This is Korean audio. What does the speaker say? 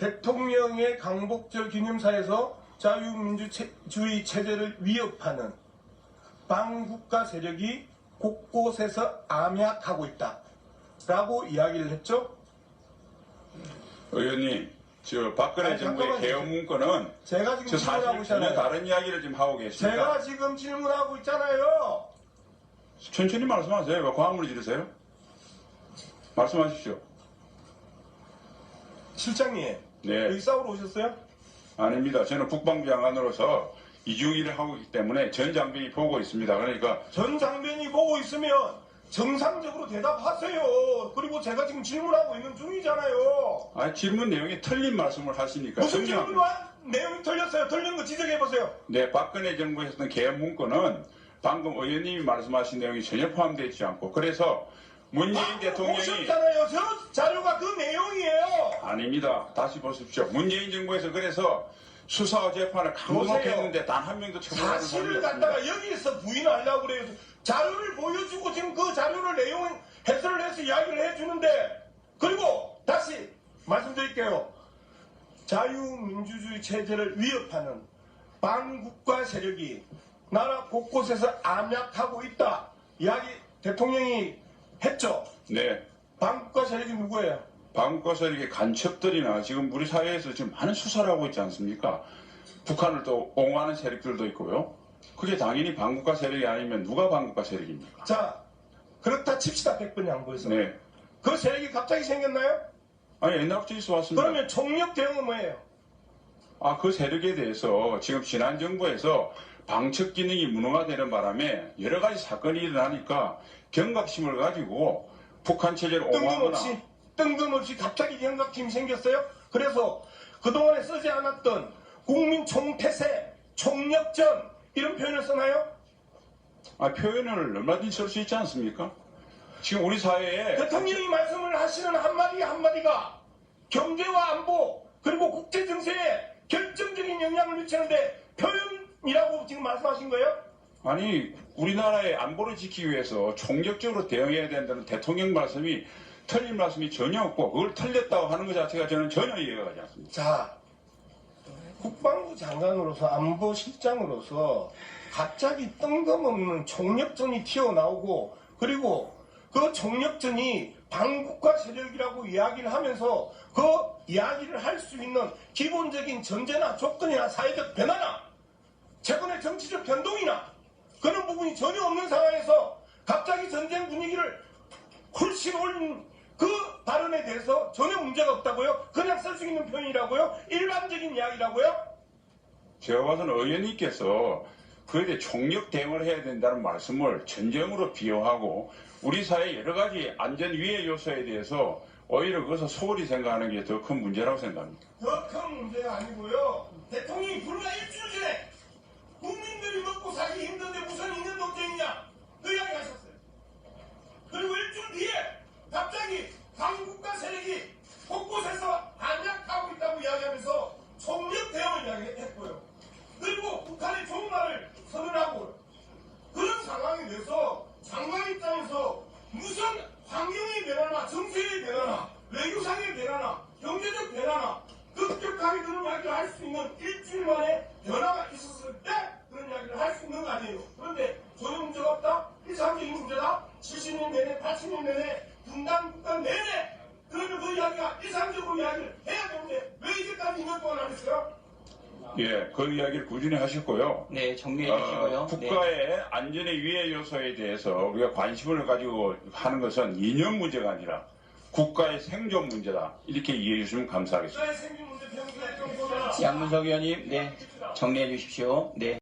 대통령의 강복절 기념사에서 자유민주주의 체제를 위협하는 반국가 세력이 곳곳에서 암약하고 있다 라고 이야기를 했죠. 의원님, 저 박근혜 정부의 개헌 문건은 제가 지금 저 질문하고 사실 전혀 있잖아요. 다른 이야기를 지금 하고 계십니다. 제가 지금 질문하고 있잖아요. 천천히 말씀하세요. 왜 과음을 지르세요? 말씀하십시오. 실장님, 네. 여기 싸우러 오셨어요? 아닙니다. 저는 국방부 장관으로서 이중일을 하고 있기 때문에 전 장병이 보고 있습니다. 그러니까 전 장변이 보고 있으면 정상적으로 대답하세요. 그리고 제가 지금 질문하고 있는 중이잖아요. 질문 내용이 틀린 말씀을 하시니까 무슨 정리합니다. 질문만 내용이 틀렸어요? 틀린 거 지적해보세요. 네, 박근혜 정부에서 했던 개헌 문건은 방금 의원님이 말씀하신 내용이 전혀 포함되어 있지 않고 그래서 문재인 대통령이 보셨잖아요. 저 자료가 그 내용이에요. 아닙니다. 다시 보십시오. 문재인 정부에서 그래서 수사와 재판을 강력했는데 단 한 명도 처벌하는 사실을 사람이 없습니다. 갖다가 여기서 부인하려고 그래요. 자료를 보여주고 지금 그 자료를 내용 해설을 해서 이야기를 해주는데 그리고 다시 말씀드릴게요. 자유민주주의 체제를 위협하는 반국가 세력이 나라 곳곳에서 암약하고 있다. 이야기 대통령이 했죠. 네. 반국가 세력이 누구예요? 반국가 세력의 간첩들이나 지금 우리 사회에서 지금 많은 수사를 하고 있지 않습니까? 북한을 또 옹호하는 세력들도 있고요. 그게 당연히 반국가 세력이 아니면 누가 반국가 세력입니까? 자, 그렇다 칩시다. 100번 양보해서. 네. 그 세력이 갑자기 생겼나요? 아니 옛날부터 있어 왔습니다. 그러면 총력 대응은 뭐예요? 그 세력에 대해서 지금 지난 정부에서 방첩 기능이 무능화되는 바람에 여러 가지 사건이 일어나니까 경각심을 가지고 북한 체제를 옹호하거나 뜬금없이 갑자기 경각심이 생겼어요. 그래서 그동안에 쓰지 않았던 국민 총태세, 총력전 이런 표현을 쓰나요? 표현을 얼마든지 쓸 수 있지 않습니까? 지금 우리 사회에 대통령이 말씀을 하시는 한마디 한마디가 경제와 안보 그리고 국제 정세에 결정적인 영향을 미치는데 표현이라고 지금 말씀하신 거예요? 아니 우리나라의 안보를 지키기 위해서 총력적으로 대응해야 된다는 대통령 말씀이 틀린 말씀이 전혀 없고 그걸 틀렸다고 하는 것 자체가 저는 전혀 이해가 가지 않습니다. 자, 국방부 장관으로서 안보실장으로서 갑자기 뜬금없는 총력전이 튀어나오고 그리고 그 총력전이 반국가 세력이라고 이야기를 하면서 그 이야기를 할 수 있는 기본적인 전제나 조건이나 사회적 변화나 최근의 정치적 변동이나 그런 부분이 전혀 없는 상황에서 갑자기 전쟁 분위기를 훨씬 올린 그 발언에 대해서 전혀 문제가 없다고요? 그냥 쓸 수 있는 표현이라고요? 일반적인 이야기라고요? 제가 봐서는 의원님께서 그에 대해 총력 대응을 해야 된다는 말씀을 전쟁으로 비유하고 우리 사회 여러 가지 안전 위해 요소에 대해서 오히려 그것을 소홀히 생각하는 게 더 큰 문제라고 생각합니다. 더 큰 문제가 아니고요. 대통령이 불과 일주일 전에 국민들이 먹고 살기 힘든데 무슨 2년 논쟁이냐 그 이야기 하셨어요. 그리고 일주일 뒤에 갑자기 반국가 세력이 곳곳에서 반약하고 있다고 이야기하면서 총력 대응을 이야기했고요. 그리고 북한의 종말을 선언하고 그런 상황에 대해서 장관 입장에서 무슨 환경의 변화나 정세의 변화나 외교상의 변화나 경제적 변화나 급격하게 그런 이야기를 할 수 있는 일주일 만에 변화가 있었을 때 그런 이야기를 할 수 있는 거 아니에요. 그런데 전혀 문제가 없다? 일상적인 문제다? 70년 내내 80년 내내 분단 국가 내내 그러면 그 이야기가 일상적으로 이야기를 해야 되는데 왜 이제까지 2년 동안 안 했어요? 예, 그 이야기를 꾸준히 하셨고요. 네, 정리해 주시고요. 국가의 안전의 위해 요소에 대해서 우리가 관심을 가지고 하는 것은 이념 문제가 아니라 국가의 생존 문제다. 이렇게 이해해 주시면 감사하겠습니다. 국가의 생긴 문제 평소에 좀 보면 양문석 의원님, 네, 정리해 주십시오. 네.